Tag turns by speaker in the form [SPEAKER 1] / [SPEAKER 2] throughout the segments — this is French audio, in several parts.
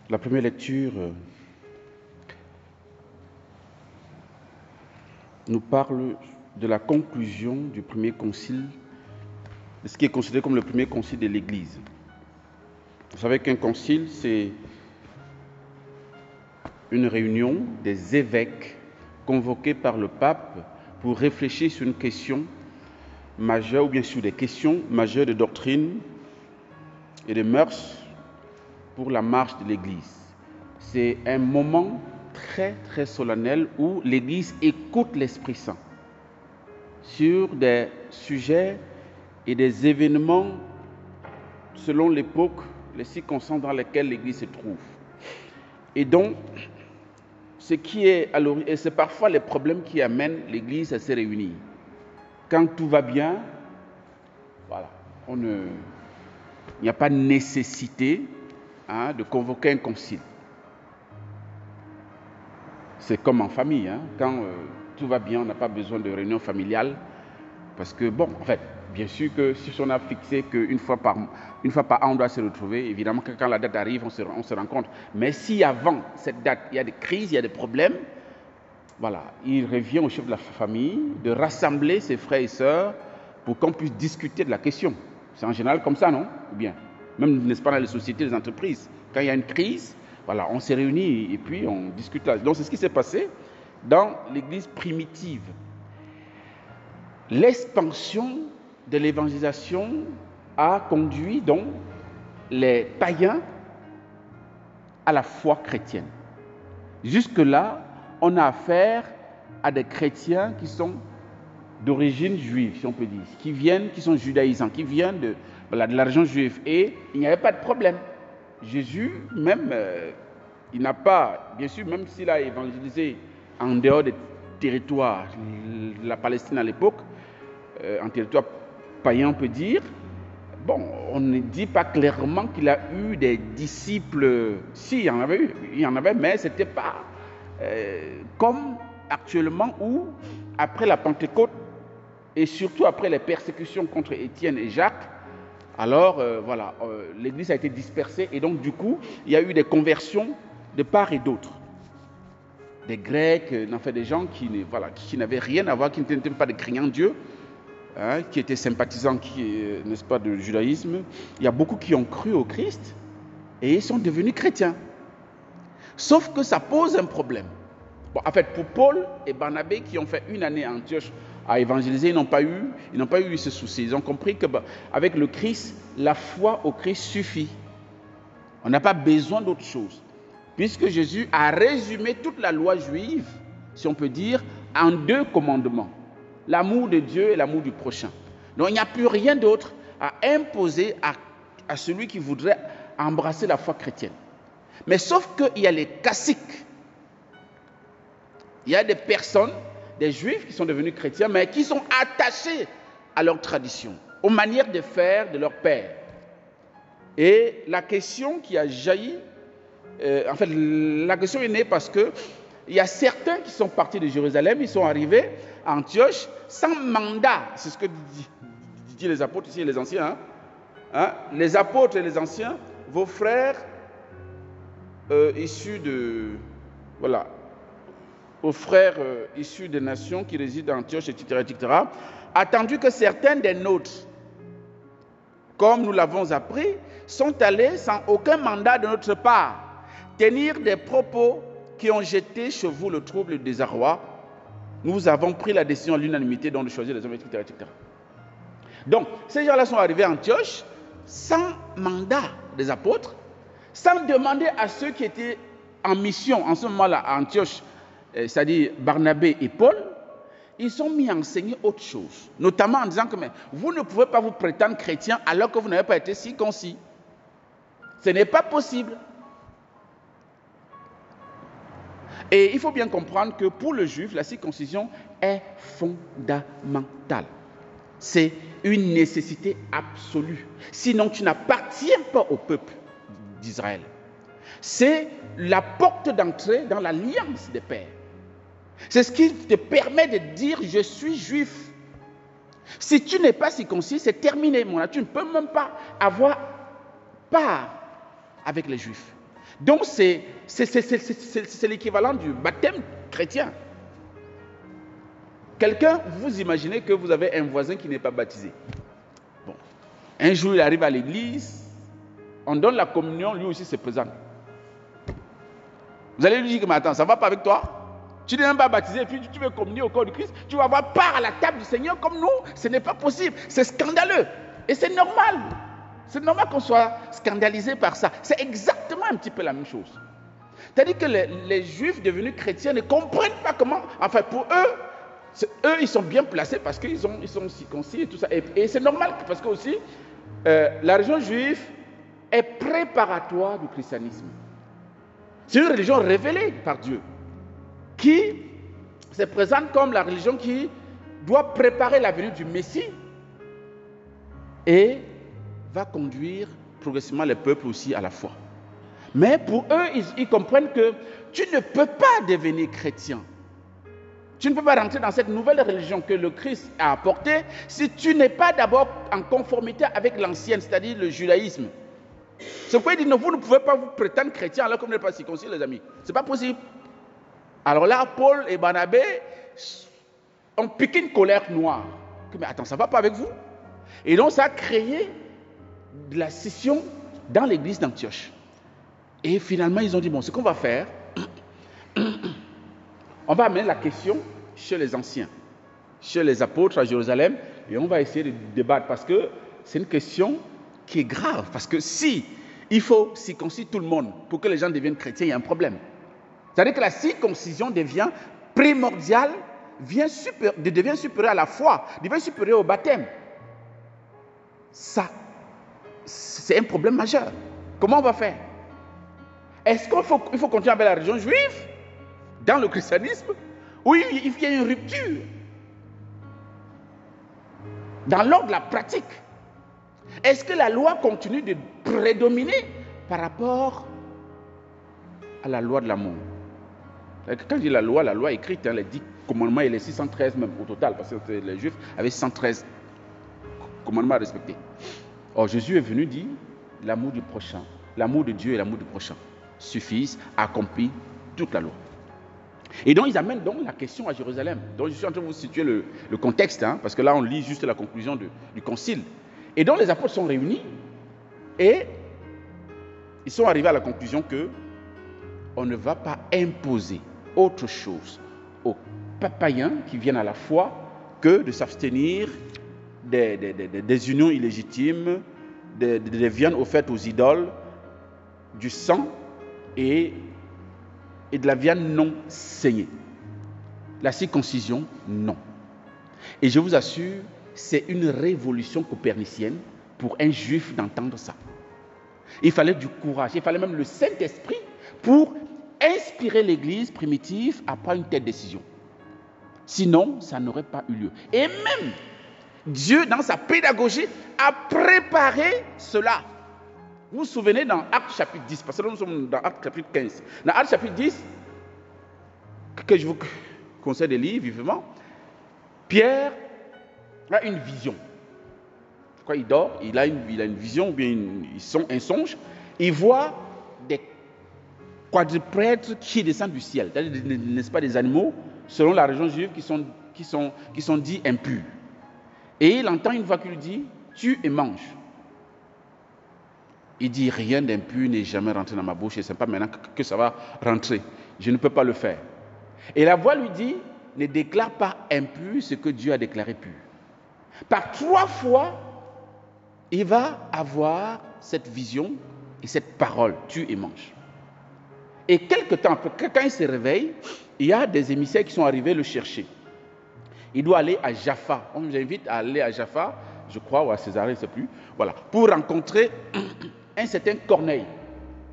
[SPEAKER 1] La première lecture nous parle de la conclusion du premier concile, de ce qui est considéré comme le premier concile de l'Église. Vous savez qu'un concile, c'est une réunion des évêques convoqués par le pape pour réfléchir sur une question majeure ou bien sur des questions majeures de doctrine et de mœurs pour la marche de l'Église. C'est un moment très très solennel où l'Église écoute l'Esprit Saint sur des sujets et des événements selon l'époque, les circonstances dans lesquelles l'Église se trouve. Et donc, ce qui est à l'origine, et c'est parfois les problèmes qui amènent l'Église à se réunir. Quand tout va bien, voilà, il n'y a pas de nécessité de convoquer un concile. C'est comme en famille, quand tout va bien, on n'a pas besoin de réunion familiale, parce que bon, en fait, bien sûr que si on a fixé qu'une fois par an, on doit se retrouver, évidemment que quand la date arrive, on se rencontre. Mais si avant cette date, il y a des crises, il y a des problèmes, voilà, il revient au chef de la famille de rassembler ses frères et sœurs pour qu'on puisse discuter de la question. C'est en général comme ça, non? Ou bien, même, n'est-ce pas, dans les sociétés, les entreprises, quand il y a une crise, voilà, on se réunit et puis on discute là. Donc c'est ce qui s'est passé dans l'Église primitive. L'expansion de l'évangélisation a conduit donc les païens à la foi chrétienne. Jusque-là, on a affaire à des chrétiens qui sont d'origine juive, si on peut dire, qui sont judaïsants, qui viennent de la religion juive. Et il n'y avait pas de problème. Jésus, même, il n'a pas, bien sûr, même s'il a évangélisé en dehors des territoires, la Palestine à l'époque, en territoire païen, on peut dire, bon, on ne dit pas clairement qu'il a eu des disciples. Si, il y en avait, mais ce n'était pas comme actuellement où, après la Pentecôte, et surtout après les persécutions contre Étienne et Jacques, alors l'Église a été dispersée et donc du coup, il y a eu des conversions de part et d'autre. Des Grecs, en fait, des gens qui n'avaient rien à voir, qui n'étaient pas des craignants Dieu, qui étaient sympathisants, n'est-ce pas, du judaïsme. Il y a beaucoup qui ont cru au Christ, et ils sont devenus chrétiens. Sauf que ça pose un problème. Bon, en fait, pour Paul et Barnabé qui ont fait une année à Antioche à évangéliser, ils n'ont pas eu ce souci. Ils ont compris que avec le Christ, la foi au Christ suffit. On n'a pas besoin d'autre chose. Puisque Jésus a résumé toute la loi juive, si on peut dire, en 2 commandements. L'amour de Dieu et l'amour du prochain. Donc il n'y a plus rien d'autre à imposer à celui qui voudrait embrasser la foi chrétienne. Mais sauf qu'il y a les caciques. Il y a des personnes, des juifs qui sont devenus chrétiens, mais qui sont attachés à leur tradition, aux manières de faire de leur père. Et la question qui a jailli, la question est née parce que il y a certains qui sont partis de Jérusalem, ils sont arrivés à Antioche sans mandat. C'est ce que disent les apôtres ici et les anciens. Les apôtres et les anciens, vos frères issus de... Voilà. Aux frères issus des nations qui résident à Antioche, etc., attendu que certains des nôtres, comme nous l'avons appris, sont allés sans aucun mandat de notre part, tenir des propos qui ont jeté chez vous le trouble et le désarroi. Nous avons pris la décision à l'unanimité de choisir les hommes, etc., etc. Donc, ces gens-là sont arrivés à Antioche sans mandat des apôtres, sans demander à ceux qui étaient en mission en ce moment-là à Antioche, c'est-à-dire Barnabé et Paul, ils sont mis à enseigner autre chose, notamment en disant que mais, vous ne pouvez pas vous prétendre chrétien alors que vous n'avez pas été circoncis. Ce n'est pas possible. Et il faut bien comprendre que pour le juif, la circoncision est fondamentale. C'est une nécessité absolue. Sinon, tu n'appartiens pas au peuple d'Israël. C'est la porte d'entrée dans l'alliance des pères. C'est ce qui te permet de dire « je suis juif ». Si tu n'es pas circoncis, c'est terminé, mon âme. Tu ne peux même pas avoir part avec les juifs. Donc, c'est l'équivalent du baptême chrétien. Quelqu'un, vous imaginez que vous avez un voisin qui n'est pas baptisé. Bon. Un jour, il arrive à l'église, on donne la communion, lui aussi se présente. Vous allez lui dire que, mais attends, ça ne va pas avec toi? Tu n'es même pas baptisé et puis tu veux communier au corps du Christ, tu vas avoir part à la table du Seigneur comme nous. Ce n'est pas possible, c'est scandaleux. Et c'est normal. C'est normal qu'on soit scandalisé par ça. C'est exactement un petit peu la même chose. C'est-à-dire que les Juifs devenus chrétiens ne comprennent pas comment, enfin pour eux, ils sont bien placés parce qu'ils sont circoncis et tout ça. Et c'est normal parce que aussi, la religion juive est préparatoire du christianisme. C'est une religion révélée par Dieu qui se présente comme la religion qui doit préparer la venue du Messie et va conduire progressivement les peuples aussi à la foi. Mais pour eux, ils comprennent que tu ne peux pas devenir chrétien. Tu ne peux pas rentrer dans cette nouvelle religion que le Christ a apportée si tu n'es pas d'abord en conformité avec l'ancienne, c'est-à-dire le judaïsme. C'est pourquoi il dit, non, vous ne pouvez pas vous prétendre chrétien alors que vous n'êtes pas circoncis, les amis. Ce n'est pas possible. Alors là, Paul et Barnabé ont piqué une colère noire. Mais attends, ça ne va pas avec vous? Et donc, ça a créé de la scission dans l'église d'Antioche. Et finalement, ils ont dit, bon, ce qu'on va faire, on va amener la question chez les anciens, chez les apôtres à Jérusalem, et on va essayer de débattre, parce que c'est une question qui est grave, parce que si il faut circoncire tout le monde pour que les gens deviennent chrétiens, il y a un problème. C'est-à-dire que la circoncision devient primordiale, devient supérieure à la foi, devient supérieure au baptême. Ça, c'est un problème majeur. Comment on va faire? Est-ce qu'il faut continuer avec la religion juive dans le christianisme, ou il y a une rupture dans l'ordre de la pratique? Est-ce que la loi continue de prédominer par rapport à la loi de l'amour? Quand je dis la loi écrite, les 10 commandements et les 613 même au total, parce que les Juifs avaient 613 commandements à respecter. Or, Jésus est venu dire l'amour du prochain, l'amour de Dieu et l'amour du prochain suffisent à accomplir toute la loi. Et donc, ils amènent donc la question à Jérusalem. Donc, je suis en train de vous situer le contexte, parce que là, on lit juste la conclusion du concile. Et donc, les apôtres sont réunis et ils sont arrivés à la conclusion que on ne va pas imposer autre chose aux païens qui viennent à la foi que de s'abstenir des unions illégitimes, des viandes offertes aux idoles, du sang et de la viande non saignée. La circoncision, non. Et je vous assure, c'est une révolution copernicienne pour un juif d'entendre ça. Il fallait du courage, il fallait même le Saint-Esprit pour inspirer l'Église primitive à prendre une telle décision. Sinon, ça n'aurait pas eu lieu. Et même Dieu, dans sa pédagogie, a préparé cela. Vous vous souvenez dans Actes chapitre 10, parce que nous sommes dans Actes chapitre 15. Dans Actes chapitre 10, que je vous conseille de lire vivement, Pierre a une vision. Quand il dort, il a une vision, ou bien un songe. Il voit des quadrupèdes qui descendent du ciel, n'est-ce pas, des animaux, selon la région juive, qui sont dits impurs. Et il entend une voix qui lui dit, tue et mange. Il dit, rien d'impur n'est jamais rentré dans ma bouche, et ce n'est pas maintenant que ça va rentrer. Je ne peux pas le faire. Et la voix lui dit, ne déclare pas impur ce que Dieu a déclaré pur. Par 3 fois, il va avoir cette vision et cette parole, tue et mange. Et quelque temps après, quand il se réveille, il y a des émissaires qui sont arrivés le chercher. Il doit aller à Jaffa. On nous invite à aller à Jaffa, je crois, ou à Césarée, je ne sais plus, voilà, pour rencontrer un certain Corneille,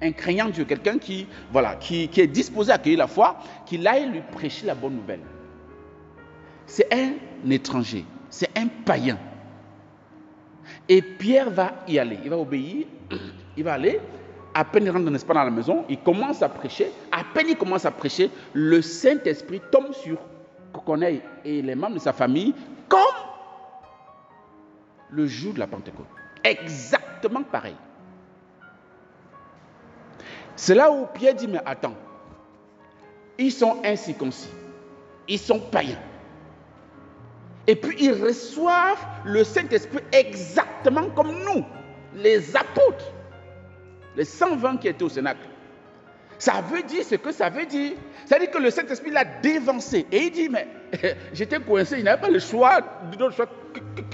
[SPEAKER 1] un craignant Dieu, quelqu'un qui est disposé à accueillir la foi, qu'il aille lui prêcher la bonne nouvelle. C'est un étranger, c'est un païen. Et Pierre va y aller, il va obéir, il va aller. À peine il rentre, n'est-ce pas, dans la maison, il commence à prêcher. À peine il commence à prêcher, le Saint-Esprit tombe sur Corneille et les membres de sa famille comme le jour de la Pentecôte. Exactement pareil. C'est là où Pierre dit, mais attends, ils sont incirconcis, ils sont païens. Et puis ils reçoivent le Saint-Esprit exactement comme nous, les apôtres, les 120 qui étaient au Cénacle. Ça veut dire ce que ça veut dire. Ça veut dire que le Saint-Esprit l'a dévancé. Et il dit, mais j'étais coincé, il n'avait pas le choix,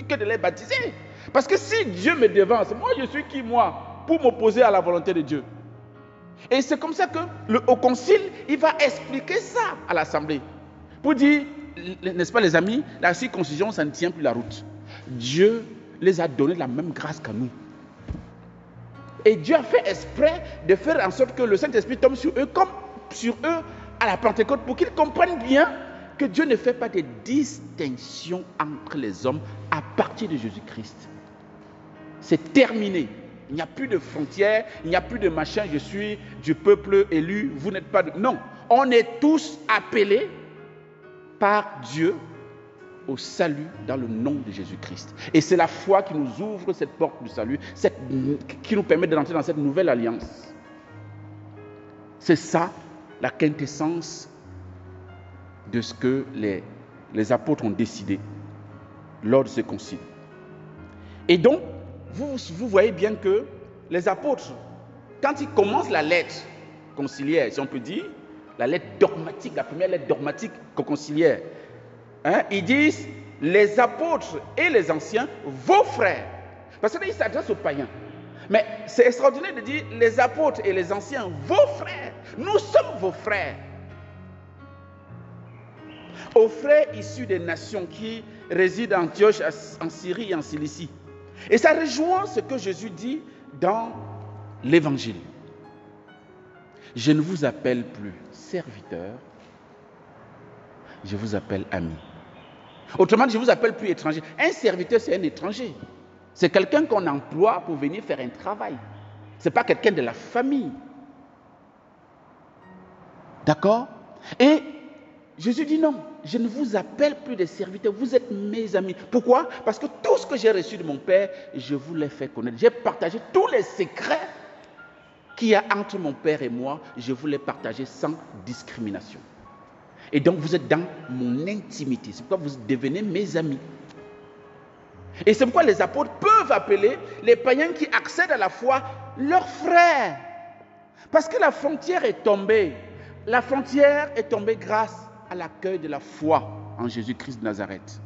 [SPEAKER 1] que de les baptiser. Parce que si Dieu me dévance, moi je suis qui moi pour m'opposer à la volonté de Dieu? Et c'est comme ça que au concile, il va expliquer ça à l'assemblée. Pour dire, n'est-ce pas les amis, la circoncision, ça ne tient plus la route. Dieu les a donné la même grâce qu'à nous. Et Dieu a fait exprès de faire en sorte que le Saint-Esprit tombe sur eux comme sur eux à la Pentecôte pour qu'ils comprennent bien que Dieu ne fait pas de distinction entre les hommes à partir de Jésus-Christ. C'est terminé. Il n'y a plus de frontières, il n'y a plus de machin, je suis du peuple élu, vous n'êtes pas de... Non, on est tous appelés par Dieu au salut dans le nom de Jésus-Christ. Et c'est la foi qui nous ouvre cette porte du salut, qui nous permet de rentrer dans cette nouvelle alliance. C'est ça la quintessence de ce que les apôtres ont décidé lors de ce concile. Et donc, vous voyez bien que les apôtres, quand ils commencent la lettre conciliaire, si on peut dire, la lettre dogmatique, la première lettre dogmatique conciliaire, ils disent les apôtres et les anciens, vos frères. Parce qu'ils s'adressent aux païens. Mais c'est extraordinaire de dire les apôtres et les anciens, vos frères. Nous sommes vos frères. Aux frères issus des nations qui résident à Antioche, en Syrie et en Cilicie. Et ça rejoint ce que Jésus dit dans l'Évangile. Je ne vous appelle plus serviteur, je vous appelle ami. Autrement dit, je ne vous appelle plus étranger. Un serviteur, c'est un étranger. C'est quelqu'un qu'on emploie pour venir faire un travail. Ce n'est pas quelqu'un de la famille. D'accord? Et Jésus dit non, je ne vous appelle plus des serviteurs, vous êtes mes amis. Pourquoi? Parce que tout ce que j'ai reçu de mon Père, je vous l'ai fait connaître. J'ai partagé tous les secrets qu'il y a entre mon Père et moi, je vous l'ai partagé sans discrimination. Et donc vous êtes dans mon intimité. C'est pourquoi vous devenez mes amis. Et c'est pourquoi les apôtres peuvent appeler les païens qui accèdent à la foi leurs frères. Parce que la frontière est tombée. La frontière est tombée grâce à l'accueil de la foi en Jésus-Christ de Nazareth.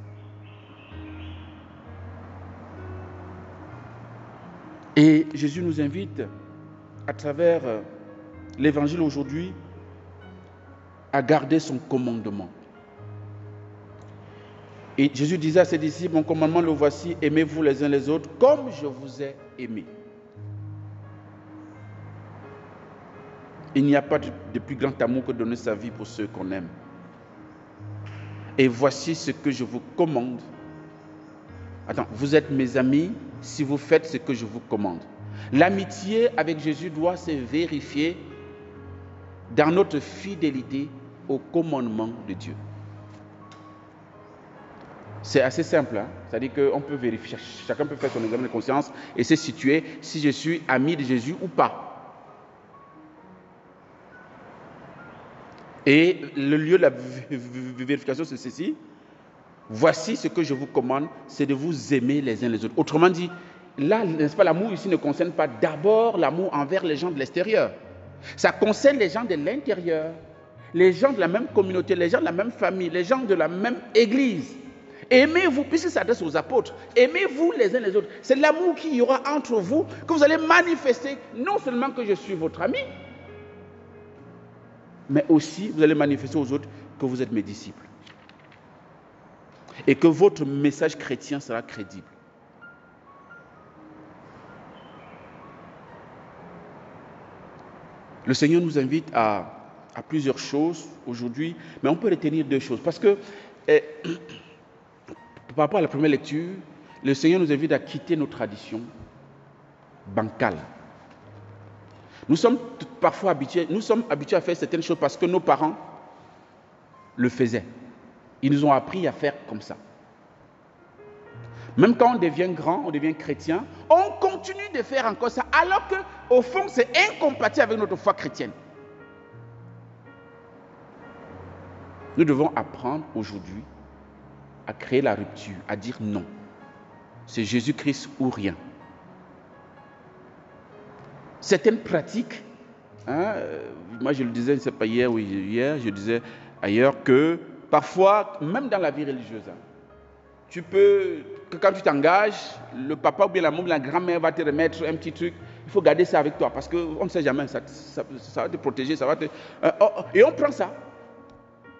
[SPEAKER 1] Et Jésus nous invite, à travers l'évangile aujourd'hui, à garder son commandement. Et Jésus disait à ses disciples, mon commandement le voici, aimez-vous les uns les autres comme je vous ai aimés. Il n'y a pas de plus grand amour que de donner sa vie pour ceux qu'on aime. Et voici ce que je vous commande. Attends, vous êtes mes amis si vous faites ce que je vous commande. L'amitié avec Jésus doit se vérifier dans notre fidélité au commandement de Dieu. C'est assez simple, hein? C'est-à-dire qu'on peut vérifier, chacun peut faire son examen de conscience et se situer si je suis ami de Jésus ou pas. Et le lieu de la vérification, c'est ceci. Voici ce que je vous commande, c'est de vous aimer les uns les autres. Autrement dit, là, n'est-ce pas, l'amour ici ne concerne pas d'abord l'amour envers les gens de l'extérieur. Ça concerne les gens de l'intérieur, les gens de la même communauté, les gens de la même famille, les gens de la même église. Aimez-vous, puisque ça s'adresse aux apôtres, aimez-vous les uns les autres. C'est l'amour qu'il y aura entre vous que vous allez manifester, non seulement que je suis votre ami, mais aussi vous allez manifester aux autres que vous êtes mes disciples. Et que votre message chrétien sera crédible. Le Seigneur nous invite à plusieurs choses aujourd'hui, mais on peut retenir deux choses. Parce que, par rapport à la première lecture, le Seigneur nous invite à quitter nos traditions bancales. Nous sommes parfois habitués à faire certaines choses parce que nos parents le faisaient. Ils nous ont appris à faire comme ça. Même quand on devient grand, on devient chrétien, on continue de faire encore ça, alors qu'au fond, c'est incompatible avec notre foi chrétienne. Nous devons apprendre aujourd'hui à créer la rupture, à dire non. C'est Jésus-Christ ou rien. Certaines pratiques, moi je le disais, je ne sais pas hier ou hier, je disais ailleurs que parfois, même dans la vie religieuse, tu peux, que quand tu t'engages, le papa ou bien la maman ou la grand-mère va te remettre un petit truc. Il faut garder ça avec toi parce qu'on ne sait jamais, ça va te protéger, ça va te... et on prend ça.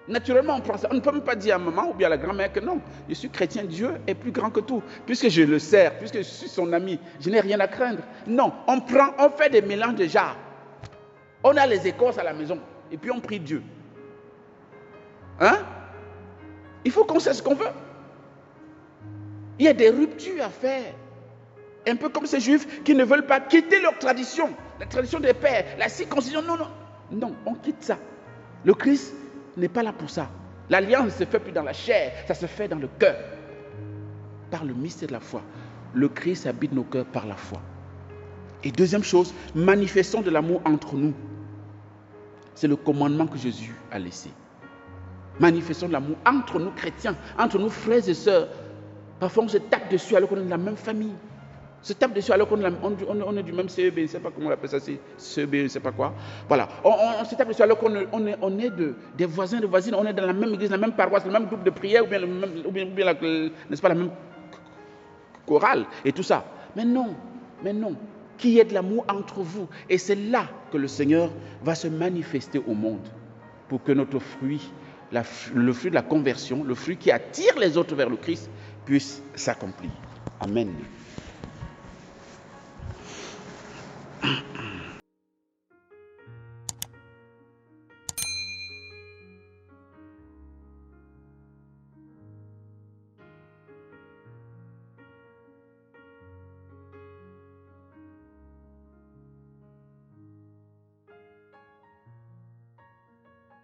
[SPEAKER 1] Naturellement, on prend ça. On ne peut même pas dire à maman ou bien à la grand-mère que non, je suis chrétien, Dieu est plus grand que tout. Puisque je le sers, puisque je suis son ami, je n'ai rien à craindre. Non, on fait des mélanges de jarres. On a les écorces à la maison et puis on prie Dieu. Il faut qu'on sache ce qu'on veut. Il y a des ruptures à faire. Un peu comme ces juifs qui ne veulent pas quitter leur tradition, la tradition des pères, la circoncision. Non, on quitte ça. Le Christ n'est pas là pour ça. L'alliance ne se fait plus dans la chair, ça se fait dans le cœur. Par le mystère de la foi. Le Christ habite nos cœurs par la foi. Et deuxième chose, manifestons de l'amour entre nous. C'est le commandement que Jésus a laissé. Manifestons de l'amour entre nous chrétiens, entre nous frères et sœurs. Parfois on se tape dessus alors qu'on est de la même famille. On se tape dessus alors qu'on est du même CEB, je ne sais pas comment on appelle ça, CEB, je ne sais pas quoi. Voilà, on se tape dessus alors qu'on est des voisins, des voisines, on est dans la même église, la même paroisse, le même groupe de prière, ou bien n'est-ce pas, la même chorale et tout ça. Mais non, qu'il y ait de l'amour entre vous. Et c'est là que le Seigneur va se manifester au monde pour que notre fruit, le fruit de la conversion, le fruit qui attire les autres vers le Christ, puisse s'accomplir. Amen.